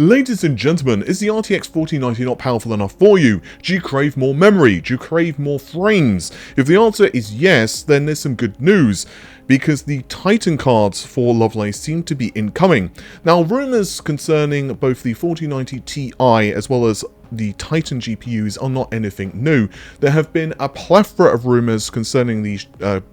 Ladies and gentlemen, is the RTX 4090 not powerful enough for you? Do you crave more memory? Do you crave more frames? If the answer is yes, then there's some good news, because the Titan cards for Lovelace seem to be incoming. Now, rumours concerning both the 4090 Ti as well as the Titan GPUs are not anything new. There have been a plethora of rumours concerning these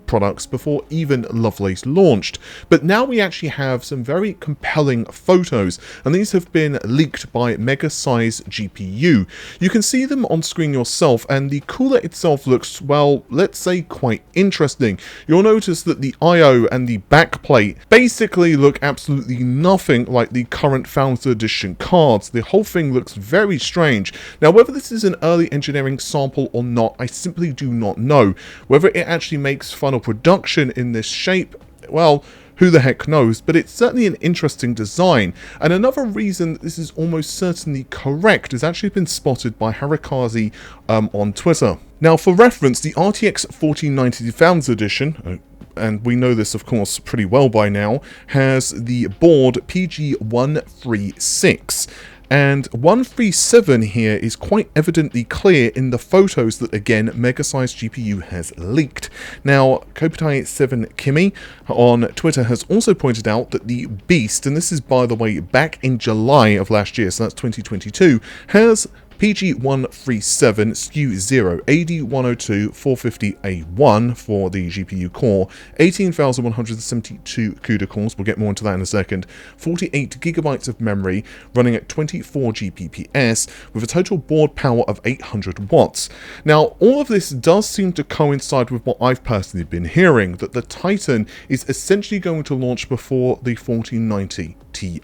products before even Lovelace launched, but now we actually have some very compelling photos, and these have been leaked by Mega Size GPU. You can see them on screen yourself, and the cooler itself looks, well, let's say quite interesting. You'll notice that the I/O and the backplate basically look absolutely nothing like the current Founders Edition cards. The whole thing looks very strange. Now, whether this is an early engineering sample or not, I simply do not know. Whether it actually makes final production in this shape, well, who the heck knows, but it's certainly an interesting design. And another reason that this is almost certainly correct has actually been spotted by Harikaze on Twitter. Now, for reference, the RTX 4090 Founders Edition, and we know this of course pretty well by now, has the board PG136. And 137 here is quite evidently clear in the photos that, again, Mega Size GPU has leaked. Now, Kopitai7 Kimi on Twitter has also pointed out that the Beast, and this is, by the way, back in July of last year, so that's 2022, has PG137 SKU0 AD102 450A1 for the GPU core, 18,172 CUDA cores, we'll get more into that in a second, 48 gigabytes of memory running at 24 GBps with a total board power of 800 watts. Now, all of this does seem to coincide with what I've personally been hearing, that the Titan is essentially going to launch before the 4090 Ti,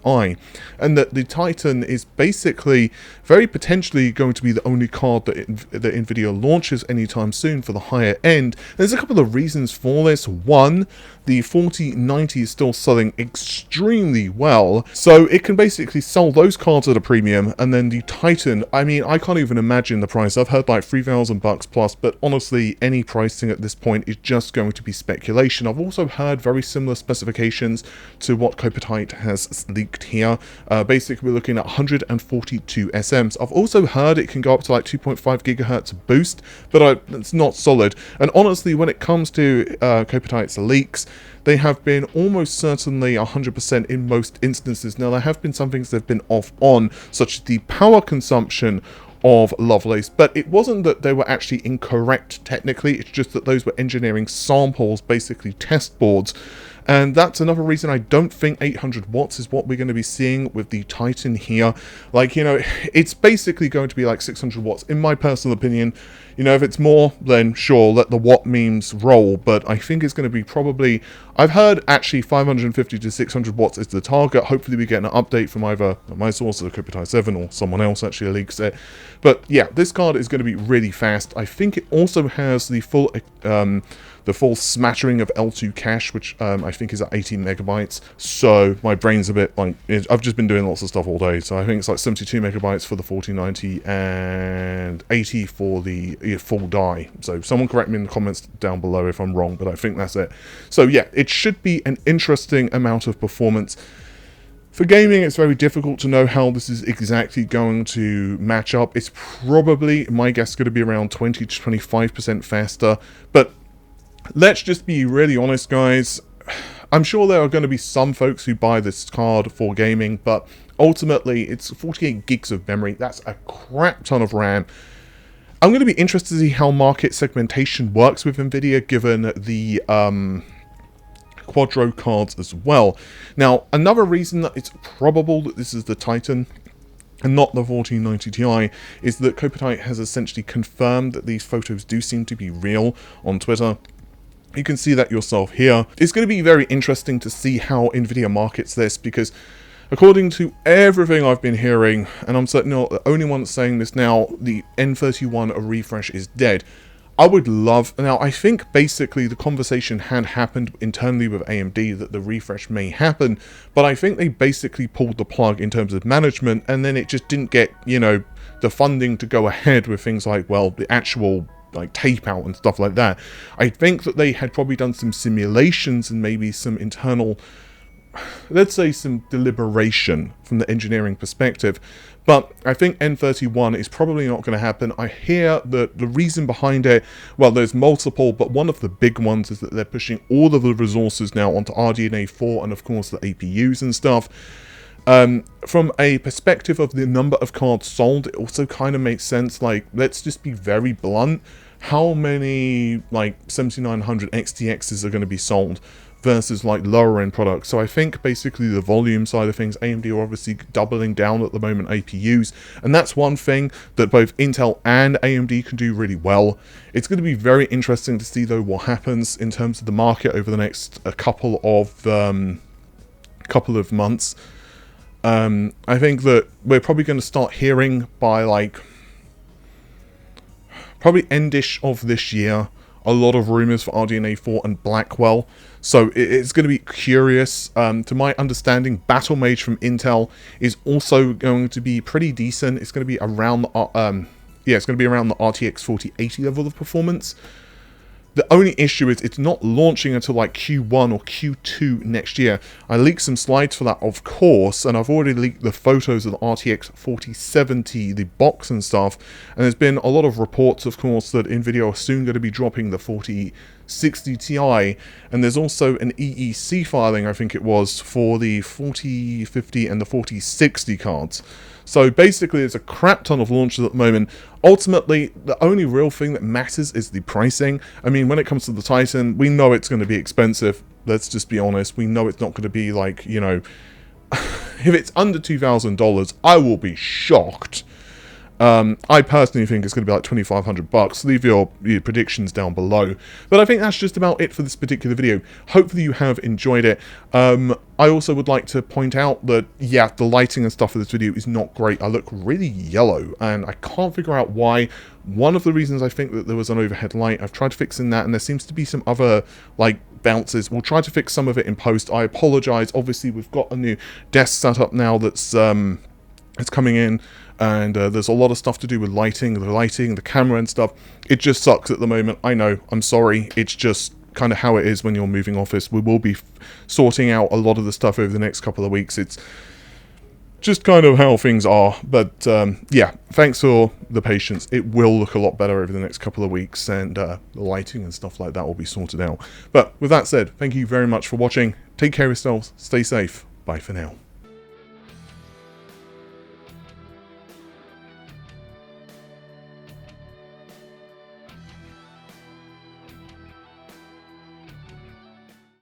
and that the Titan is basically very potentially going to be the only card that Nvidia launches anytime soon for the higher end. There's a couple of reasons for this. One, the 4090 is still selling extremely well, so it can basically sell those cards at a premium, and then the Titan, I mean, I can't even imagine the price. I've heard like $3,000 plus, but honestly, any pricing at this point is just going to be speculation. I've also heard very similar specifications to what Kopitai has leaked here. Basically, we're looking at 142 SMs. I've also heard it can go up to like 2.5 gigahertz boost, but it's not solid. And honestly, when it comes to Kopitai's leaks, they have been almost certainly 100% in most instances. Now, there have been some things they've been off on, such as the power consumption of Lovelace, but it wasn't that they were actually incorrect technically, it's just that those were engineering samples, basically test boards. And that's another reason I don't think 800 watts is what we're going to be seeing with the Titan here. Like, you know, it's basically going to be like 600 watts, in my personal opinion. You know, if it's more, then sure, let the watt memes roll, but I think it's going to be probably, I've heard actually 550 to 600 watts is the target. Hopefully we get an update from either my source, Kopitai7, or someone else actually leaks it. But yeah, this card is going to be really fast. I think it also has the full smattering of L2 cache, which I think is at 18 megabytes. So my brain's a bit like, I've just been doing lots of stuff all day. So I think it's like 72 megabytes for the 4090 and 80 for the full die. So someone correct me in the comments down below if I'm wrong, but I think that's it. So yeah, it should be an interesting amount of performance. For gaming, it's very difficult to know how this is exactly going to match up. It's probably, my guess, going to be around 20 to 25% faster, but let's just be really honest, guys. I'm sure there are going to be some folks who buy this card for gaming, but ultimately it's 48 gigs of memory. That's a crap ton of RAM. I'm going to be interested to see how market segmentation works with Nvidia, given the Quadro cards as well. Now, another reason that it's probable that this is the Titan and not the 4090 Ti is that Kopitai has essentially confirmed that these photos do seem to be real on Twitter. You can see that yourself here. It's going to be very interesting to see how Nvidia markets this, because according to everything I've been hearing, and I'm certainly not the only one saying this now, the N31 refresh is dead. I would love, now I think basically the conversation had happened internally with AMD that the refresh may happen, but I think they basically pulled the plug in terms of management, and then it just didn't get, you know, the funding to go ahead with things like, well, the actual like tape out and stuff like that. I think that they had probably done some simulations and maybe some internal let's say, some deliberation from the engineering perspective. But I think N31 is probably not going to happen. I hear that the reason behind it, well, there's multiple, but one of the big ones is that they're pushing all of the resources now onto RDNA 4 and, of course, the APUs and stuff. From a perspective of the number of cards sold, it also kind of makes sense. Like, let's just be very blunt. How many, like, 7900 XTXs are going to be sold versus, like, lower-end products? So I think, basically, the volume side of things, AMD are obviously doubling down at the moment APUs, and that's one thing that both Intel and AMD can do really well. It's going to be very interesting to see, though, what happens in terms of the market over the next couple of months. I think that we're probably going to start hearing by, like, probably endish of this year, a lot of rumors for RDNA 4 and Blackwell. So it's going to be curious. To my understanding, Battle Mage from Intel is also going to be pretty decent. It's going to be around the it's going to be around the RTX 4080 level of performance. The only issue is it's not launching until like Q1 or Q2 next year. I leaked some slides for that, of course, and I've already leaked the photos of the RTX 4070, the box and stuff. And there's been a lot of reports, of course, that Nvidia are soon going to be dropping the 4060 Ti. And there's also an EEC filing, I think it was, for the 4050 and the 4060 cards. So basically, there's a crap ton of launches at the moment. Ultimately, the only real thing that matters is the pricing. I mean, when it comes to the Titan, we know it's going to be expensive. Let's just be honest. We know it's not going to be like, you know, if it's under $2,000, I will be shocked. I personally think it's going to be like $2,500. Leave your predictions down below. But I think that's just about it for this particular video. Hopefully you have enjoyed it. I also would like to point out that, yeah, the lighting and stuff for this video is not great. I look really yellow, and I can't figure out why. One of the reasons I think that there was an overhead light, I've tried fixing that, and there seems to be some other, like, bounces. We'll try to fix some of it in post. I apologize. Obviously, we've got a new desk set up now that's it's coming in, and there's a lot of stuff to do with lighting, the camera and stuff. It just sucks at the moment. I know, I'm sorry. It's just kind of how it is when you're moving office. We will be sorting out a lot of the stuff over the next couple of weeks. It's just kind of how things are. But yeah, thanks for the patience. It will look a lot better over the next couple of weeks, and the lighting and stuff like that will be sorted out. But with that said, thank you very much for watching. Take care of yourselves. Stay safe. Bye for now.